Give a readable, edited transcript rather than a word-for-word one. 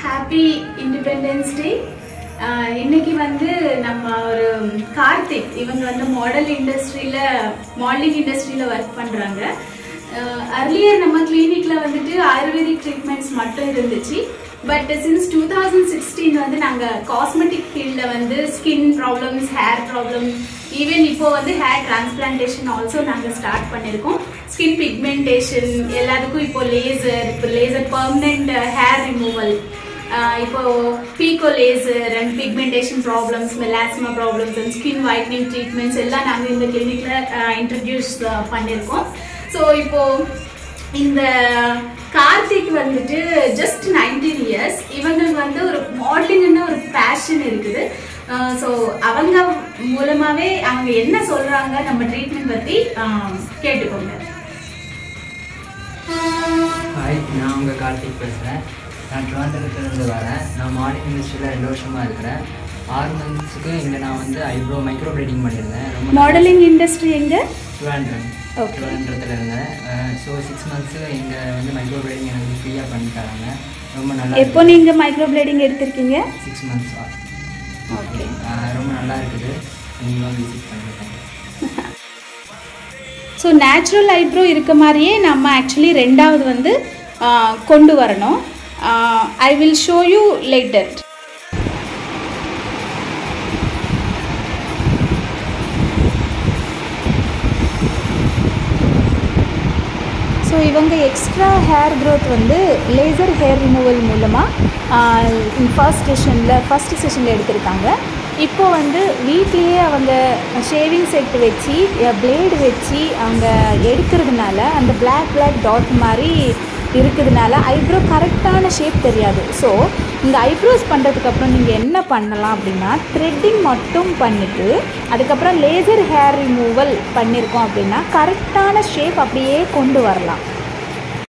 Happy independence day. இன்னைக்கு வந்து நம்ம ஒரு கார்த்திக் இவங்க வந்து மாடலிங் இண்டஸ்ட்ரியில் ஒர்க் பண்ணுறாங்க. அர்லியர் நம்ம கிளினிக்கில் வந்துட்டு ஆயுர்வேதிக் ட்ரீட்மெண்ட்ஸ் மட்டும் இருந்துச்சு. பட் சின்ஸ் 2016 வந்து நாங்கள் காஸ்மெட்டிக் ஃபீல்டில் வந்து skin problems, hair problem, even இப்போ வந்து ஹேர் டிரான்ஸ்பிளான்டேஷன் ஆல்சோ நாங்கள் ஸ்டார்ட் பண்ணியிருக்கோம். ஸ்கின் பிக்மெண்டேஷன் எல்லாத்துக்கும் இப்போ லேசர் பர்மனெண்ட் ஹேர் ரிமூவல், இப்போ pico laser and pigmentation problems, melasma problems and skin whitening treatments எல்லாம் நாங்கள் இந்த கிளினிக்கில் இன்ட்ரடியூஸ் பண்ணியிருக்கோம். ஸோ இப்போ இந்த கார்த்திக் வந்துட்டு ஜஸ்ட் 19 இயர்ஸ். இவங்களுக்கு வந்து ஒரு மாடலிங்னு ஒரு பேஷன் இருக்குது. ஸோ அவங்க மூலமாகவே அவங்க என்ன சொல்கிறாங்க நம்ம ட்ரீட்மெண்ட் பற்றி கேட்டுக்கோங்க. ஹாய், நான் உங்கள் கார்த்திக் பேசுகிறேன். நான் ட்ரிவாண்ட்ரத்துலேருந்து வரேன். நான் மாடலிங் இண்டஸ்ட்ரியில் 2 வருஷமாக இருக்கிறேன். 6 மந்த்ஸுக்கு இங்கே நான் வந்து ஐப்ரோ மைக்ரோ பிளேடிங் பண்ணியிருந்தேன். மாடலிங் இண்டஸ்ட்ரி எங்கே? ட்ரிவாண்ட்ரத்தில் இருந்தேன். ஸோ 6 மந்த்ஸு இங்கே வந்து மைக்ரோ பிளேடிங் எனக்கு ஃப்ரீயாக பண்ணி தராங்க. ரொம்ப நல்லா. எப்போ நீங்கள் மைக்ரோ பிளேடிங் எடுத்திருக்கீங்க? 6 மந்த்ஸ். ஓகே, ரொம்ப நல்லா இருக்குது. நீங்களும் விசிட் பண்ணிருக்கேன். ஸோ நேச்சுரல் ஐப்ரோ இருக்க மாதிரியே நம்ம ஆக்சுவலி ரெண்டாவது வந்து கொண்டு வரணும். I will show you later. So இவங்க எக்ஸ்ட்ரா ஹேர் க்ரோத் வந்து லேசர் ஹேர் ரிமூவல் மூலமாக ஃபஸ்ட் செஷனில் எடுத்திருக்காங்க. இப்போ வந்து வீட்லேயே அவங்க ஷேவிங் செட் வச்சு பிளேடு வச்சு அவங்க எடுக்கிறதுனால அந்த பிளாக் டாட் மாதிரி இருக்கிறதுனால ஐப்ரோ கரெக்டான ஷேப் தெரியாது. ஸோ இந்த ஐப்ரோஸ் பண்ணுறதுக்கப்புறம் நீங்கள் என்ன பண்ணலாம் அப்படின்னா, த்ரெட்டிங் மட்டும் பண்ணிவிட்டு அதுக்கப்புறம் லேசர் ஹேர் ரிமூவல் பண்ணியிருக்கோம் அப்படின்னா கரெக்டான ஷேப் அப்படியே கொண்டு வரலாம்.